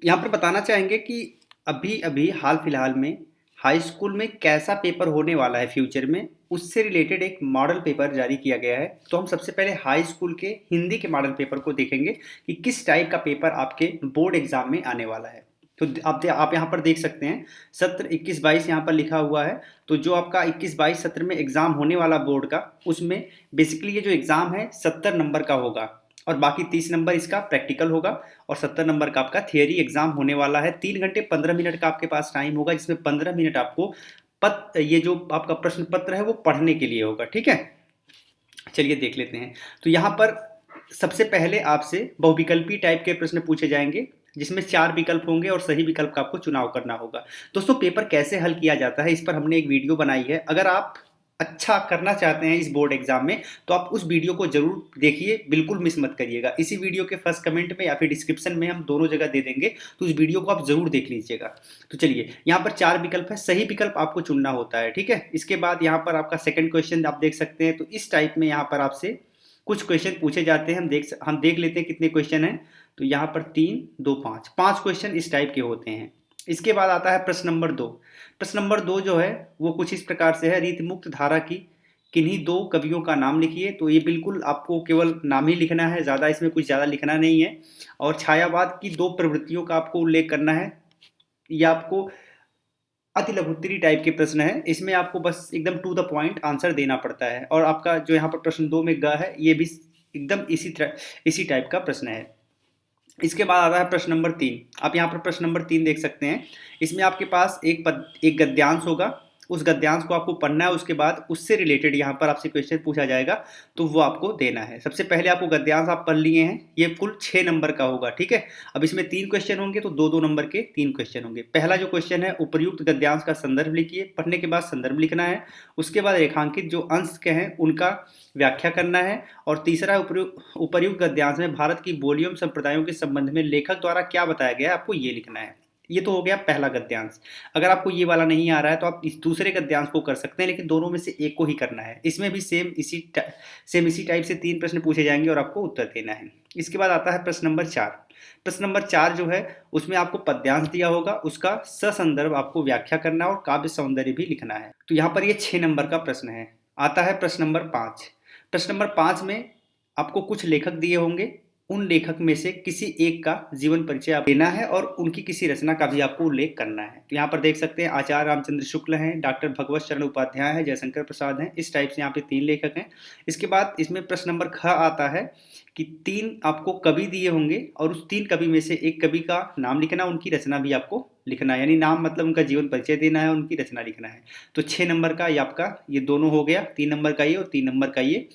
यहाँ पर बताना चाहेंगे कि अभी अभी हाल फिलहाल में हाई स्कूल में कैसा पेपर होने वाला है फ्यूचर में, उससे रिलेटेड एक मॉडल पेपर जारी किया गया है। तो हम सबसे पहले हाई स्कूल के हिंदी के मॉडल पेपर को देखेंगे कि किस टाइप का पेपर आपके बोर्ड एग्जाम में आने वाला है। तो आप यहाँ पर देख सकते हैं सत्र 21-22 यहाँ पर लिखा हुआ है। तो जो आपका 21-22 सत्र में एग्जाम होने वाला बोर्ड का, उसमें बेसिकली ये जो एग्जाम है 70 नंबर का होगा और बाकी 30 नंबर इसका प्रैक्टिकल होगा और 70 नंबर का आपका थियरी एग्जाम होने वाला है। 3 घंटे 15 मिनट का आपके पास टाइम होगा, जिसमें 15 मिनट आपको ये जो आपका प्रश्न पत्र है वो पढ़ने के लिए होगा। ठीक है, चलिए देख लेते हैं। तो यहाँ पर सबसे पहले आपसे बहुविकल्पी टाइप के प्रश्न पूछे जाएंगे, जिसमें 4 विकल्प होंगे और सही विकल्प का आपको चुनाव करना होगा। दोस्तों, पेपर कैसे हल किया जाता है इस पर हमने एक वीडियो बनाई है। अगर आप अच्छा करना चाहते हैं इस बोर्ड एग्जाम में तो आप उस वीडियो को जरूर देखिए, बिल्कुल मिस मत करिएगा। इसी वीडियो के फर्स्ट कमेंट में या फिर डिस्क्रिप्शन में हम दोनों जगह दे देंगे, तो उस वीडियो को आप जरूर देख लीजिएगा। तो चलिए, यहाँ पर 4 विकल्प है, सही विकल्प आपको चुनना होता है। ठीक है, इसके बाद यहाँ पर आपका सेकंड क्वेश्चन आप देख सकते हैं। तो इस टाइप में यहाँ पर आपसे कुछ क्वेश्चन पूछे जाते हैं। हम देख लेते हैं कितने क्वेश्चन हैं। तो यहाँ पर 3, 2, 5 5 क्वेश्चन इस टाइप के होते हैं। इसके बाद आता है प्रश्न नंबर 2। प्रश्न नंबर 2 जो है वो कुछ इस प्रकार से है, रीतमुक्त धारा की किन्हीं 2 कवियों का नाम लिखिए। तो ये बिल्कुल आपको केवल नाम ही लिखना है, ज़्यादा इसमें कुछ ज़्यादा लिखना नहीं है। और छायावाद की 2 प्रवृत्तियों का आपको उल्लेख करना है। ये आपको अति लघुत्तरी टाइप के प्रश्न है, इसमें आपको बस एकदम टू द पॉइंट आंसर देना पड़ता है। और आपका जो यहाँ पर प्रश्न 2 में ग है, ये भी एकदम इसी टाइप का प्रश्न है। इसके बाद आता है प्रश्न नंबर 3। आप यहाँ पर प्रश्न नंबर 3 देख सकते हैं। इसमें आपके पास एक गद्यांश होगा, उस गद्यांश को आपको पढ़ना है। उसके बाद उससे रिलेटेड यहाँ पर आपसे क्वेश्चन पूछा जाएगा, तो वो आपको देना है। सबसे पहले आपको गद्यांश आप पढ़ लिए हैं, ये कुल 6 नंबर का होगा। ठीक है, अब इसमें 3 क्वेश्चन होंगे, तो 2-2 नंबर के 3 क्वेश्चन होंगे। पहला जो क्वेश्चन है, उपर्युक्त गद्यांश का संदर्भ लिखिए। पढ़ने के बाद संदर्भ लिखना है। उसके बाद रेखांकित जो अंश के हैं उनका व्याख्या करना है। और तीसरा, उपर्युक्त गद्यांश में भारत की बोलियों एवं संप्रदायों के संबंध में लेखक द्वारा क्या बताया गया है, आपको ये लिखना है। ये तो हो गया पहला गद्यांश। अगर आपको ये वाला नहीं आ रहा है तो आप इस दूसरे गद्यांश को कर सकते हैं, लेकिन दोनों में से एक को ही करना है। इसमें भी सेम इसी टाइप से 3 प्रश्न पूछे जाएंगे और आपको उत्तर देना है। इसके बाद आता है प्रश्न नंबर 4। प्रश्न नंबर 4 जो है उसमें आपको पद्यांश दिया होगा, उसका ससंदर्भ आपको व्याख्या करना और काव्य सौंदर्य भी लिखना है। तो यहाँ पर ये 6 नंबर का प्रश्न है। आता है प्रश्न नंबर 5। प्रश्न नंबर 5 में आपको कुछ लेखक दिए होंगे, उन लेखक में से किसी एक का जीवन परिचय आप देना है और उनकी किसी रचना का भी आपको उल्लेख करना है। तो यहाँ पर देख सकते हैं आचार्य रामचंद्र शुक्ल हैं, डॉक्टर भगवत शरण उपाध्याय हैं, जयशंकर प्रसाद हैं। इस टाइप से यहाँ पे 3 लेखक हैं। इसके बाद इसमें प्रश्न नंबर ख आता है कि 3 आपको कवि दिए होंगे और उस 3 कवि में से एक कवि का नाम लिखना, उनकी रचना भी आपको लिखना है। यानी नाम मतलब उनका जीवन परिचय देना है, उनकी रचना लिखना है। तो 6 नंबर का ये आपका ये दोनों हो गया, 3 नंबर का ये और 3 नंबर का ये।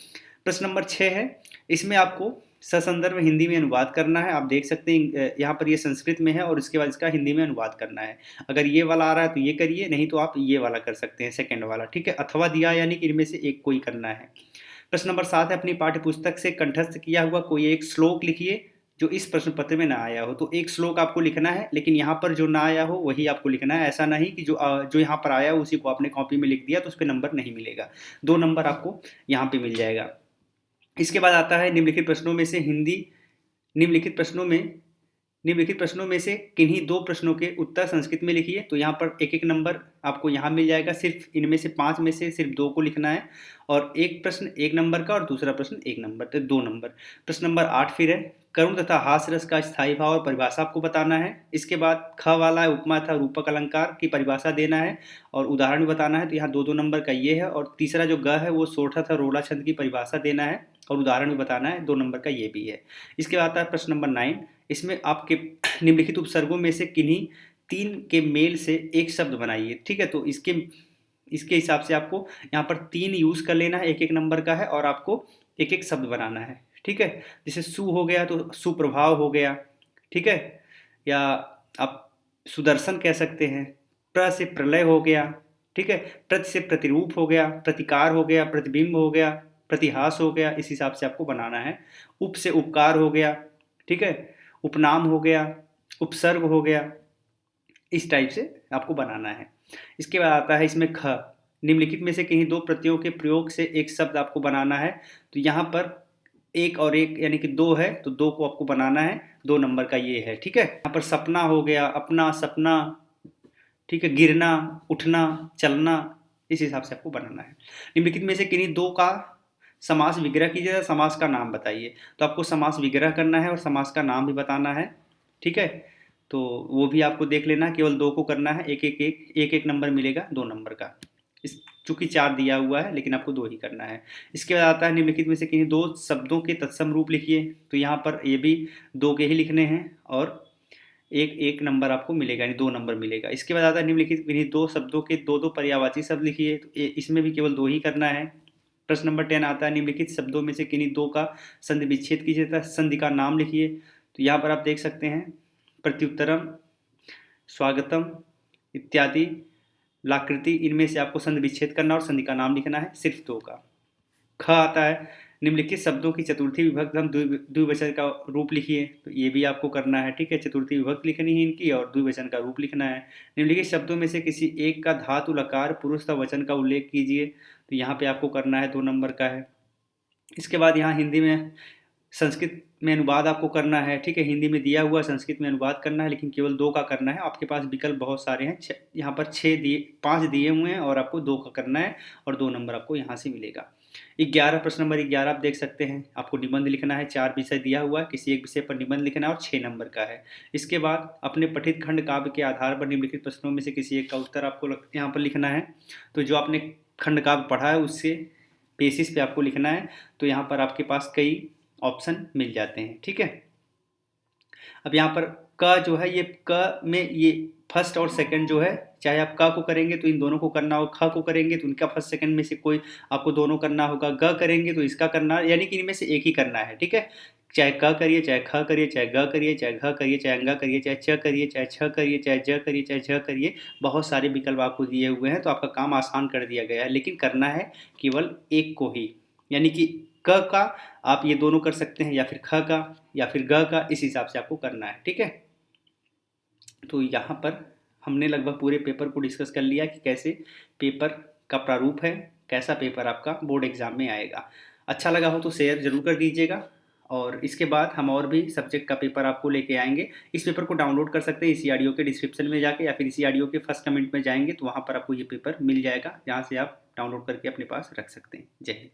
प्रश्न नंबर 6 है, इसमें आपको ससंदर्भ हिंदी में अनुवाद करना है। आप देख सकते हैं यहाँ पर ये संस्कृत में है और इसके बाद इसका हिंदी में अनुवाद करना है। अगर ये वाला आ रहा है तो ये करिए, नहीं तो आप ये वाला कर सकते हैं, सेकंड वाला। ठीक है, अथवा दिया यानी कि इनमें से एक को ही करना है। प्रश्न नंबर 7 है, अपनी पाठ्य पुस्तक से कंठस्थ किया हुआ कोई एक श्लोक लिखिए जो इस प्रश्न पत्र में ना आया हो। तो एक श्लोक आपको लिखना है, लेकिन यहाँ पर जो ना आया हो वही आपको लिखना है। ऐसा नहीं कि जो यहाँ पर आया हो उसी को आपने कॉपी में लिख दिया तो उस पर नंबर नहीं मिलेगा। 2 नंबर आपको यहाँ पे मिल जाएगा। इसके बाद आता है निम्नलिखित प्रश्नों में से निम्नलिखित प्रश्नों में निम्नलिखित प्रश्नों में से किन्हीं 2 प्रश्नों के उत्तर संस्कृत में लिखिए। तो यहाँ पर एक नंबर आपको यहाँ मिल जाएगा। सिर्फ इनमें से 5 में से सिर्फ 2 को लिखना है और एक प्रश्न 1 नंबर का और दूसरा प्रश्न 1 नंबर, तो 2 नंबर। प्रश्न नंबर 8 फिर है, करुण तथा हास्य रस का स्थायी भाव और परिभाषा आपको बताना है। इसके बाद ख वाला है, उपमा तथा रूपक अलंकार की परिभाषा देना है और उदाहरण भी बताना है। तो यहाँ 2-2 नंबर का ये है। और तीसरा जो ग है वो सोठा तथा रोड़ा छंद की परिभाषा देना है और उदाहरण भी बताना है, 2 नंबर का ये भी है। इसके बाद आता है प्रश्न नंबर 9। इसमें आपके निम्नलिखित उपसर्गों में से किन्हीं 3 के मेल से एक शब्द बनाइए। ठीक है, तो इसके हिसाब से आपको यहाँ पर 3 यूज कर लेना है, 1-1 नंबर का है और आपको एक एक शब्द बनाना है। ठीक है, जैसे सु हो गया तो सुप्रभाव हो गया। ठीक है, या आप सुदर्शन कह सकते हैं। प्र से प्रलय हो गया। ठीक है, प्रति से प्रतिरूप हो गया, प्रतिकार हो गया, प्रतिबिंब हो गया, प्रतिहास हो गया। इस हिसाब से आपको बनाना है। उप से उपकार हो गया। ठीक है, उपनाम हो गया, उपसर्ग हो गया। इस टाइप से आपको बनाना है। इसके बाद आता है इसमें ख, निम्नलिखित में से किन्हीं 2 प्रत्ययों के प्रयोग से एक शब्द आपको बनाना है। तो यहाँ पर एक और एक यानी कि 2 है, तो 2 को आपको बनाना है, 2 नंबर का ये है, ठीक है। यहाँ पर सपना हो गया, अपना, सपना, ठीक है, गिरना, उठना, चलना, इस हिसाब से आपको बनाना है। निम्नलिखित में से किन्हीं 2 का समास विग्रह कीजिए तथा समास का नाम बताइए। तो आपको समास विग्रह करना है और समास का नाम भी बताना है, ठीक है। तो वो भी आपको देख लेना, केवल 2 को करना है, एक-एक नंबर मिलेगा 2 नंबर का। इस चूँकि 4 दिया हुआ है लेकिन आपको 2 ही करना है। इसके बाद आता है निम्नलिखित में से किन्हीं 2 शब्दों के तत्सम रूप लिखिए। तो यहाँ पर ये भी 2 के ही लिखने हैं और एक नंबर आपको मिलेगा, यानी 2 नंबर मिलेगा। इसके बाद आता है निम्नलिखित किन्हीं 2 शब्दों के 2-2 पर्यायवाची शब्द लिखिए। तो इसमें भी केवल 2 ही करना है। प्रश्न नंबर 10 आता है निम्नलिखित शब्दों में से किन्हीं 2 का संधि विच्छेद कीजिए तथा संधि का नाम लिखिए। तो यहाँ पर आप देख सकते हैं, प्रत्युत्तरम, स्वागतम इत्यादि, लाकृति, इनमें से आपको संधि विच्छेद करना और संधि का नाम लिखना है, सिर्फ 2 का। ख आता है निम्नलिखित शब्दों की चतुर्थी विभक्ति हम द्विवचन का रूप लिखिए। तो ये भी आपको करना है, ठीक है। चतुर्थी विभक्ति लिखनी है इनकी और द्विवचन का रूप लिखना है। निम्नलिखित शब्दों में से किसी एक का धातु लकार पुरुष तथा वचन का उल्लेख कीजिए। तो यहाँ पे आपको करना है, 2 नंबर का है। इसके बाद यहाँ हिंदी में संस्कृत में अनुवाद आपको करना है, ठीक है। हिंदी में दिया हुआ संस्कृत में अनुवाद करना है, लेकिन केवल 2 का करना है। आपके पास विकल्प बहुत सारे हैं, यहाँ पर 5 दिए हुए हैं और आपको 2 का करना है और 2 नंबर आपको यहाँ से मिलेगा। 11 प्रश्न नंबर 11 आप देख सकते हैं, आपको निबंध लिखना है। 4 विषय दिया हुआ है, किसी एक विषय पर निबंध लिखना है और 6 नंबर का है। इसके बाद अपने पठित खंड काव्य के आधार पर निम्नलिखित प्रश्नों में से किसी एक का उत्तर आपको यहाँ पर लिखना है। तो जो आपने खंड काव्य पढ़ा है उससे बेसिस पे आपको लिखना है। तो यहाँ पर आपके पास कई ऑप्शन मिल जाते हैं, ठीक है। अब यहाँ पर क जो है, ये क में ये फर्स्ट और सेकंड जो है, चाहे आप क को करेंगे तो इन दोनों को करना होगा, ख को करेंगे तो इनका फर्स्ट सेकंड में से कोई आपको दोनों करना होगा, ग करेंगे तो इसका करना, यानी कि इनमें से एक ही करना है, ठीक है। चाहे क करिए, चाहे ख करिए, चाहे ग करिए, चाहे घ करिए, चाहे अंगा करिए, चाहे च करिए, चाहे छ करिए, चाहे ज करिए, चाहे झ करिए, बहुत सारे विकल्प आपको दिए हुए हैं। तो आपका काम आसान कर दिया गया है, लेकिन करना है केवल एक को ही, यानी कि क का आप ये दोनों कर सकते हैं, या फिर ख का, या फिर ग का, इस हिसाब से आपको करना है, ठीक है। तो यहाँ पर हमने लगभग पूरे पेपर को डिस्कस कर लिया कि कैसे पेपर का प्रारूप है, कैसा पेपर आपका बोर्ड एग्जाम में आएगा। अच्छा लगा हो तो शेयर जरूर कर दीजिएगा, और इसके बाद हम और भी सब्जेक्ट का पेपर आपको लेके आएंगे। इस पेपर को डाउनलोड कर सकते हैं इसी ऑडियो के डिस्क्रिप्शन में जाके, या फिर इसी ऑडियो के फर्स्ट कमेंट में जाएंगे तो वहाँ पर आपको ये पेपर मिल जाएगा, जहाँ से आप डाउनलोड करके अपने पास रख सकते हैं। जय हिंद।